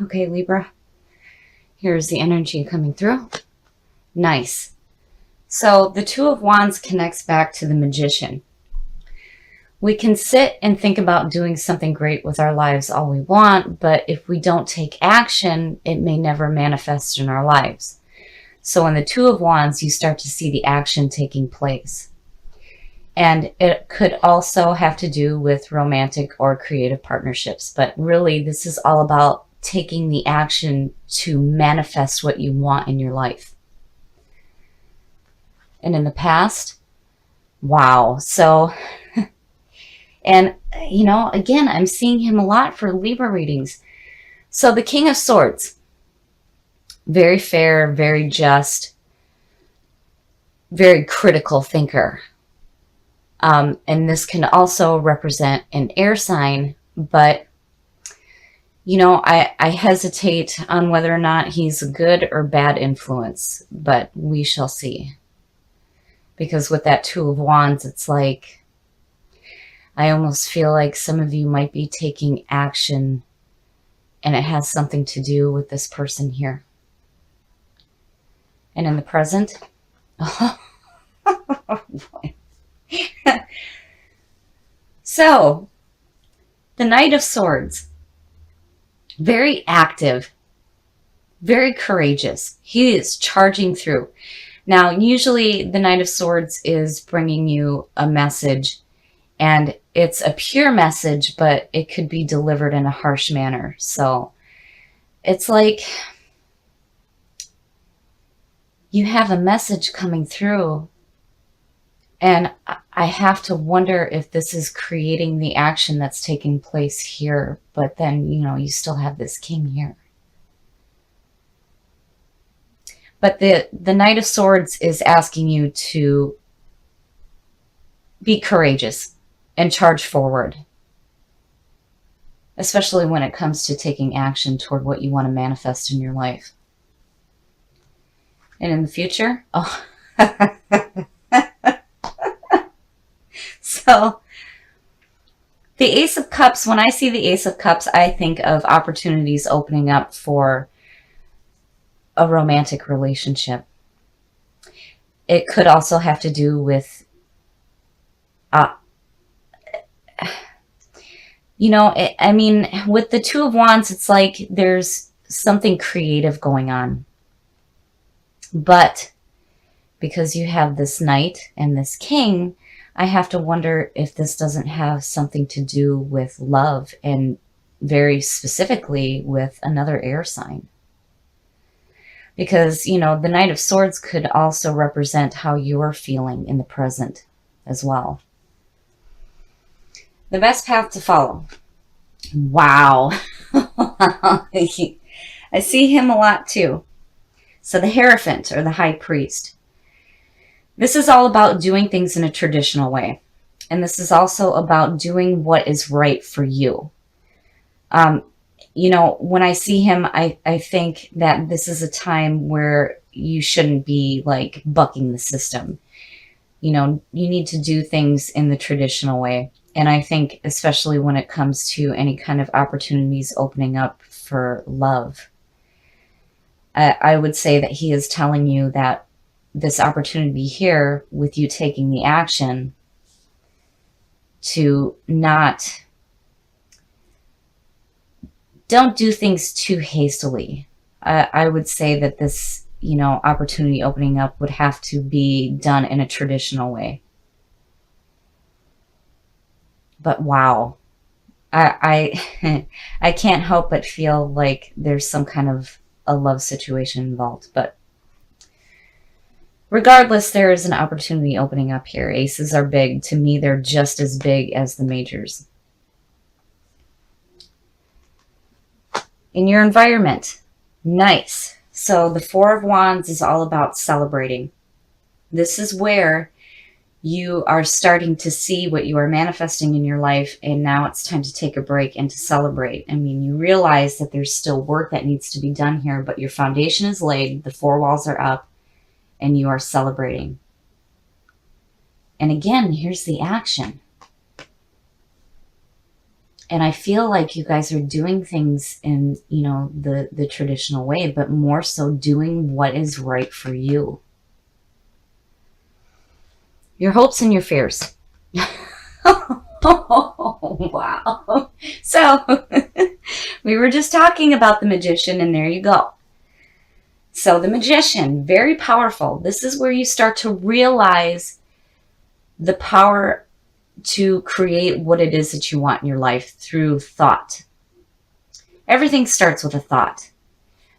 Okay, Libra. Here's the energy coming through. Nice. So the Two of Wands connects back to the Magician. We can sit and think about doing something great with our lives all we want, but if we don't take action, it may never manifest in our lives. So in the Two of Wands, you start to see the action taking place. And it could also have to do with romantic or creative partnerships. But really, this is all about taking the action to manifest what you want in your life. And in the past, wow. So, and you know, again, I'm seeing him a lot for Libra readings. So the King of Swords, very fair, very just, very critical thinker. And this can also represent an air sign, but you know, I hesitate on whether or not he's a good or bad influence, but we shall see. Because with that Two of Wands, it's like, I almost feel like some of you might be taking action and it has something to do with this person here. And in the present, oh boy. So, the Knight of Swords, very active, very courageous. He is charging through. Now, usually the Knight of Swords is bringing you a message, and it's a pure message, but it could be delivered in a harsh manner. So it's like you have a message coming through, and I have to wonder if this is creating the action that's taking place here. But then, you know, you still have this king here. But the Knight of Swords is asking you to be courageous and charge forward. Especially when it comes to taking action toward what you want to manifest in your life. And in the future, oh. So, the Ace of Cups, when I see the Ace of Cups, I think of opportunities opening up for a romantic relationship. It could also have to do with, you know, I mean, with the Two of Wands, it's like there's something creative going on. But because you have this Knight and this King, I have to wonder if this doesn't have something to do with love, and very specifically with another air sign. Because, you know, the Knight of Swords could also represent how you're feeling in the present as well. The best path to follow. Wow. I see him a lot too. So the Hierophant, or the High Priest. This is all about doing things in a traditional way. And this is also about doing what is right for you. You know, when I see him, I think that this is a time where you shouldn't be like bucking the system. You know, you need to do things in the traditional way. And I think especially when it comes to any kind of opportunities opening up for love, I would say that he is telling you that this opportunity here, with you taking the action to don't do things too hastily. I would say that this, you know, opportunity opening up would have to be done in a traditional way. But wow, I can't help but feel like there's some kind of a love situation involved. But regardless, there is an opportunity opening up here. Aces are big. To me, they're just as big as the majors. In your environment, nice. So the Four of Wands is all about celebrating. This is where you are starting to see what you are manifesting in your life, and now it's time to take a break and to celebrate. I mean, you realize that there's still work that needs to be done here, but your foundation is laid, the four walls are up, and you are celebrating. And again, here's the action. And I feel like you guys are doing things in, you know, the traditional way, but more so doing what is right for you. Your hopes and your fears. Oh, wow. So we were just talking about the magician, and there you go. So the magician, very powerful. This is where you start to realize the power to create what it is that you want in your life through thought. Everything starts with a thought,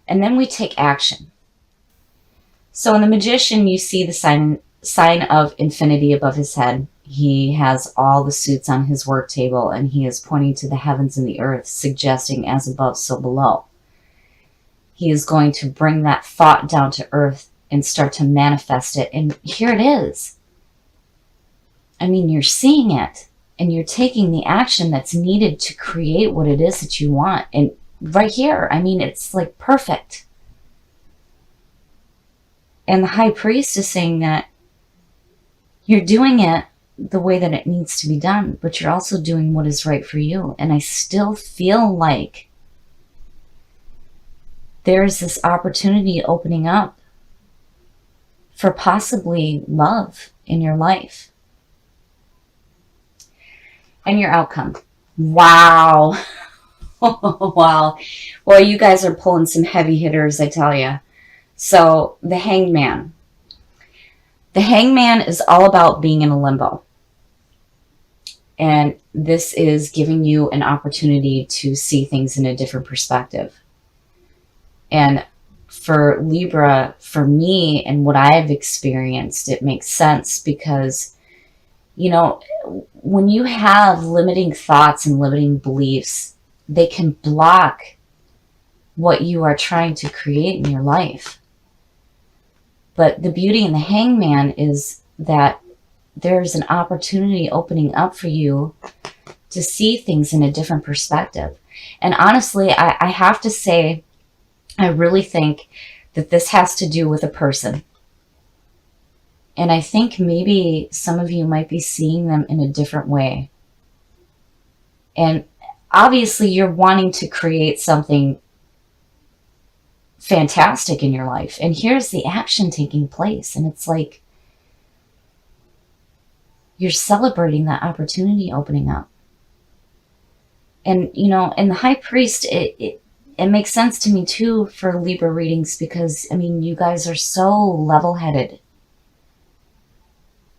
and then we take action. So in the magician, you see the sign of infinity above his head. He has all the suits on his work table, and he is pointing to the heavens and the earth, suggesting as above, so below. He is going to bring that thought down to earth and start to manifest it. And here it is. I mean, you're seeing it, and you're taking the action that's needed to create what it is that you want. And right here, I mean, it's like perfect. And the high priest is saying that you're doing it the way that it needs to be done, but you're also doing what is right for you. And I still feel like there's this opportunity opening up for possibly love in your life. And your outcome. Wow. Wow. Well, you guys are pulling some heavy hitters, I tell you. So the hangman. The hangman is all about being in a limbo. And this is giving you an opportunity to see things in a different perspective. And for Libra, for me and what I've experienced, it makes sense because, you know, when you have limiting thoughts and limiting beliefs, they can block what you are trying to create in your life. But the beauty in the hangman is that there's an opportunity opening up for you to see things in a different perspective. And honestly, I have to say, I really think that this has to do with a person. And I think maybe some of you might be seeing them in a different way. And obviously you're wanting to create something fantastic in your life. And here's the action taking place. And it's like you're celebrating that opportunity opening up. And, you know, and the high priest, it makes sense to me too for Libra readings because, I mean, you guys are so level-headed.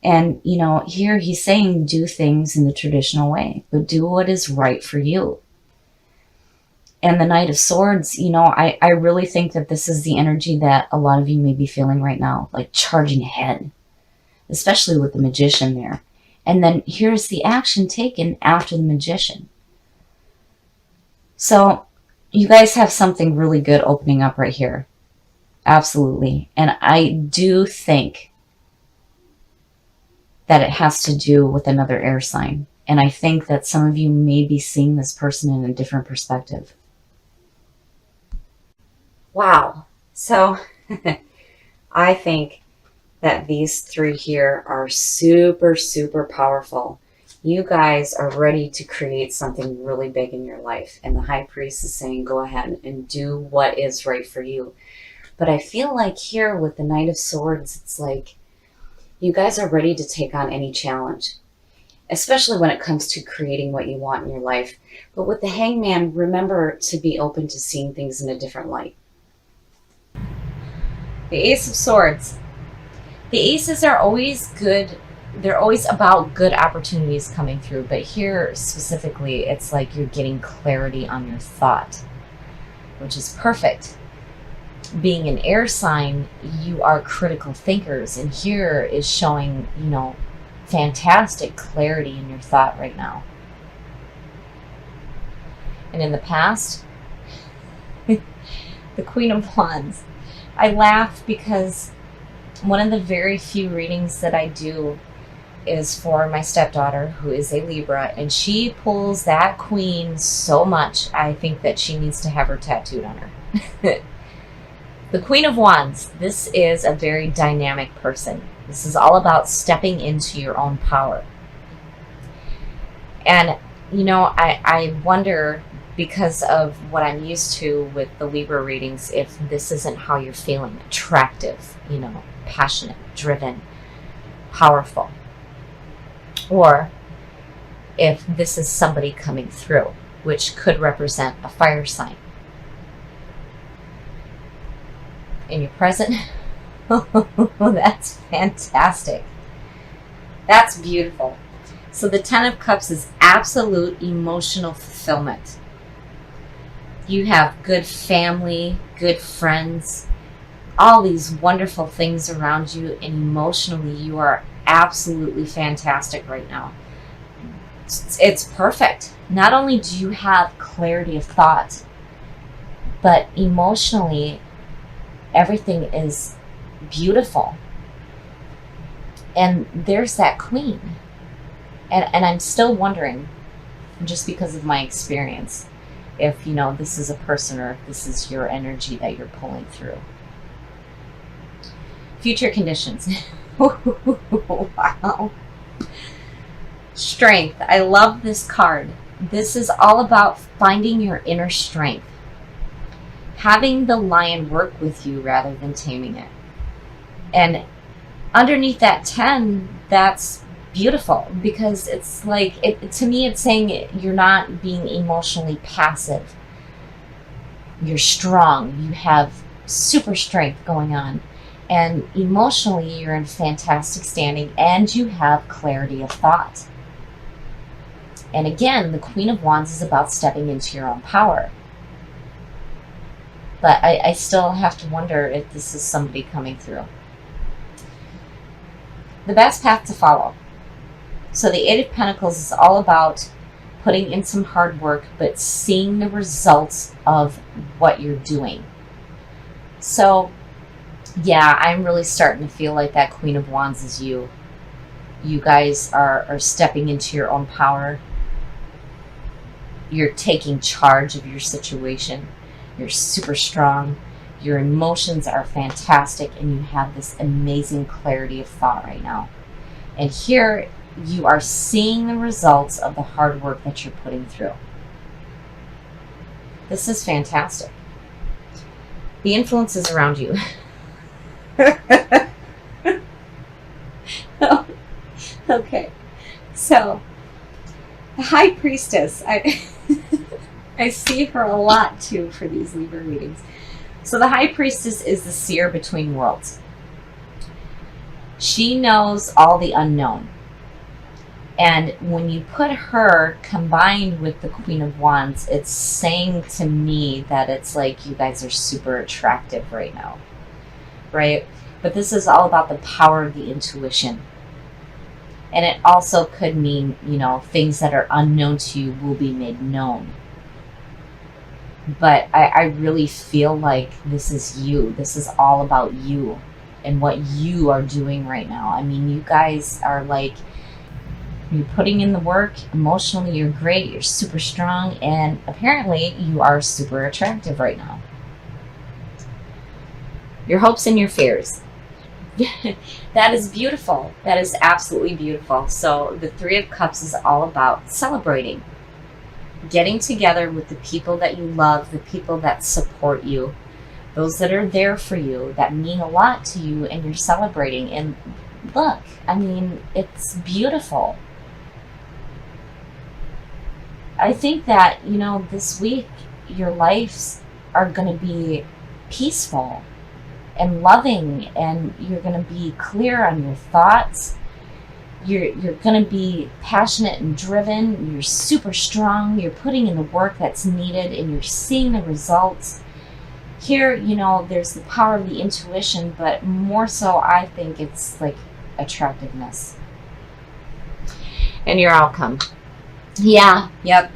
And, you know, here he's saying do things in the traditional way, but do what is right for you. And the Knight of Swords, you know, I really think that this is the energy that a lot of you may be feeling right now, like charging ahead, especially with the Magician there. And then here's the action taken after the Magician. So you guys have something really good opening up right here. Absolutely. And I do think that it has to do with another air sign. And I think that some of you may be seeing this person in a different perspective. Wow. So I think that these three here are super, super powerful. You guys are ready to create something really big in your life. And the High Priest is saying, go ahead and do what is right for you. But I feel like here with the Knight of Swords, it's like you guys are ready to take on any challenge, especially when it comes to creating what you want in your life. But with the Hangman, remember to be open to seeing things in a different light. The Ace of Swords. The aces are always good. They're always about good opportunities coming through. But here specifically, it's like you're getting clarity on your thought, which is perfect. Being an air sign, you are critical thinkers. And here is showing, you know, fantastic clarity in your thought right now. And in the past, the Queen of Wands. I laugh because one of the very few readings that I do is for my stepdaughter, who is a Libra, and she pulls that queen so much, I think that she needs to have her tattooed on her. The Queen of Wands, this is a very dynamic person. This is all about stepping into your own power. And you know, I wonder, because of what I'm used to with the Libra readings, if this isn't how you're feeling. Attractive, you know, passionate, driven, powerful. Or if this is somebody coming through, which could represent a fire sign. In your present, that's fantastic. That's beautiful. So the Ten of Cups is absolute emotional fulfillment. You have good family, good friends, all these wonderful things around you, and emotionally you are absolutely fantastic right now. It's perfect. Not only do you have clarity of thought, but emotionally everything is beautiful. And there's that Queen. And I'm still wondering, just because of my experience, if, you know, this is a person or if this is your energy that you're pulling through. Future conditions. Wow. Strength. I love this card. This is all about finding your inner strength. Having the lion work with you rather than taming it. And underneath that 10, that's beautiful, because it's like, to me, it's saying you're not being emotionally passive. You're strong. You have super strength going on. And emotionally, you're in fantastic standing, and you have clarity of thought. And again, the Queen of Wands is about stepping into your own power. But I still have to wonder if this is somebody coming through. The best path to follow. So the Eight of Pentacles is all about putting in some hard work, but seeing the results of what you're doing. So yeah, I'm really starting to feel like that Queen of Wands is you. You guys are stepping into your own power. You're taking charge of your situation. You're super strong. Your emotions are fantastic, and you have this amazing clarity of thought right now. And here you are seeing the results of the hard work that you're putting through. This is fantastic. The influences around you. Okay, so the High Priestess, I see her a lot too for these Libra readings. So the High Priestess is the seer between worlds. She knows all the unknown. And when you put her combined with the Queen of Wands, it's saying to me that it's like you guys are super attractive right now, right? But this is all about the power of the intuition. And it also could mean, you know, things that are unknown to you will be made known. But I really feel like this is you. This is all about you and what you are doing right now. I mean, you guys are like, you're putting in the work. Emotionally, you're great. You're super strong. And apparently, you are super attractive right now. Your hopes and your fears. That is beautiful. That is absolutely beautiful. So the Three of Cups is all about celebrating. Getting together with the people that you love, the people that support you, those that are there for you, that mean a lot to you, and you're celebrating. And look, I mean, it's beautiful. I think that, you know, this week, your lives are going to be peaceful and loving, and you're going to be clear on your thoughts. You're going to be passionate and driven. You're super strong. You're putting in the work that's needed, and you're seeing the results. Here, you know, there's the power of the intuition, but more so, I think it's like attractiveness. And your outcome. Yeah, yep.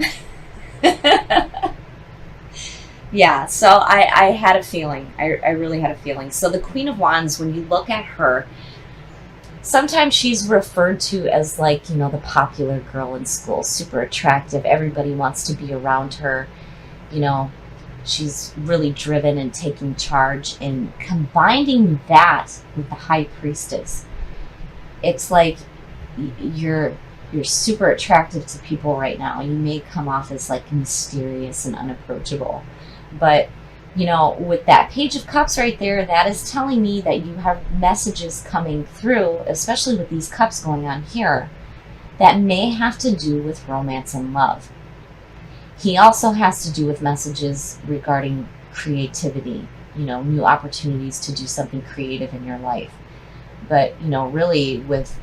Yeah, so I had a feeling. I really had a feeling. So the Queen of Wands, when you look at her, sometimes she's referred to as like, you know, the popular girl in school, super attractive. Everybody wants to be around her. You know, she's really driven and taking charge. And combining that with the High Priestess, it's like you're You're super attractive to people right now. You may come off as like mysterious and unapproachable, but you know, with that Page of Cups right there, that is telling me that you have messages coming through, especially with these cups going on here, that may have to do with romance and love. He also has to do with messages regarding creativity, you know, new opportunities to do something creative in your life. But, you know, really with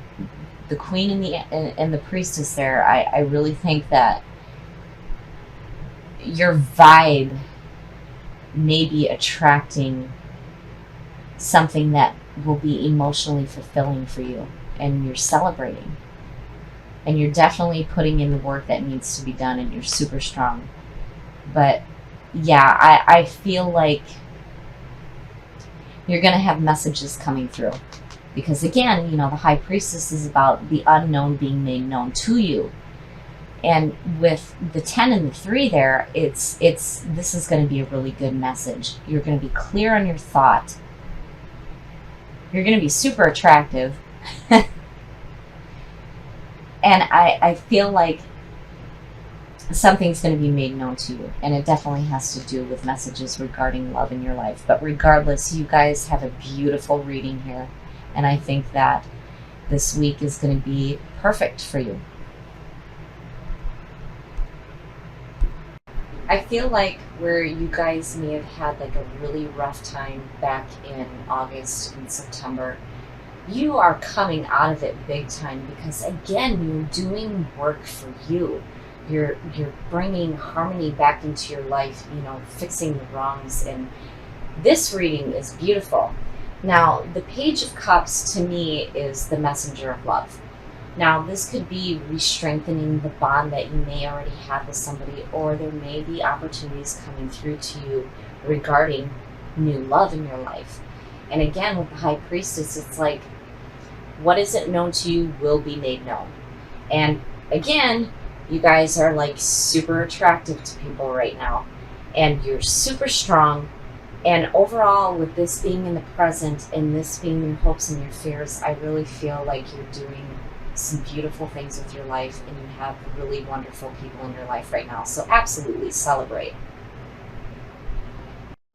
the Queen and the Priestess there, I really think that your vibe may be attracting something that will be emotionally fulfilling for you, and you're celebrating. And you're definitely putting in the work that needs to be done, and you're super strong. But yeah, I feel like you're going to have messages coming through. Because again, you know, the High Priestess is about the unknown being made known to you. And with the 10 and the 3 there, this is going to be a really good message. You're going to be clear on your thought. You're going to be super attractive. And I feel like something's going to be made known to you. And it definitely has to do with messages regarding love in your life. But regardless, you guys have a beautiful reading here. And I think that this week is going to be perfect for you. I feel like where you guys may have had like a really rough time back in August and September, you are coming out of it big time, because again, you're doing work for you. You're bringing harmony back into your life, you know, fixing the wrongs. And this reading is beautiful. Now, the Page of Cups to me is the messenger of love. Now, this could be re-strengthening the bond that you may already have with somebody, or there may be opportunities coming through to you regarding new love in your life. And again, with the High Priestess, it's like, what isn't known to you will be made known. And again, you guys are like super attractive to people right now, and you're super strong. And overall, with this being in the present and this being your hopes and your fears, I really feel like you're doing some beautiful things with your life, and you have really wonderful people in your life right now. So absolutely celebrate.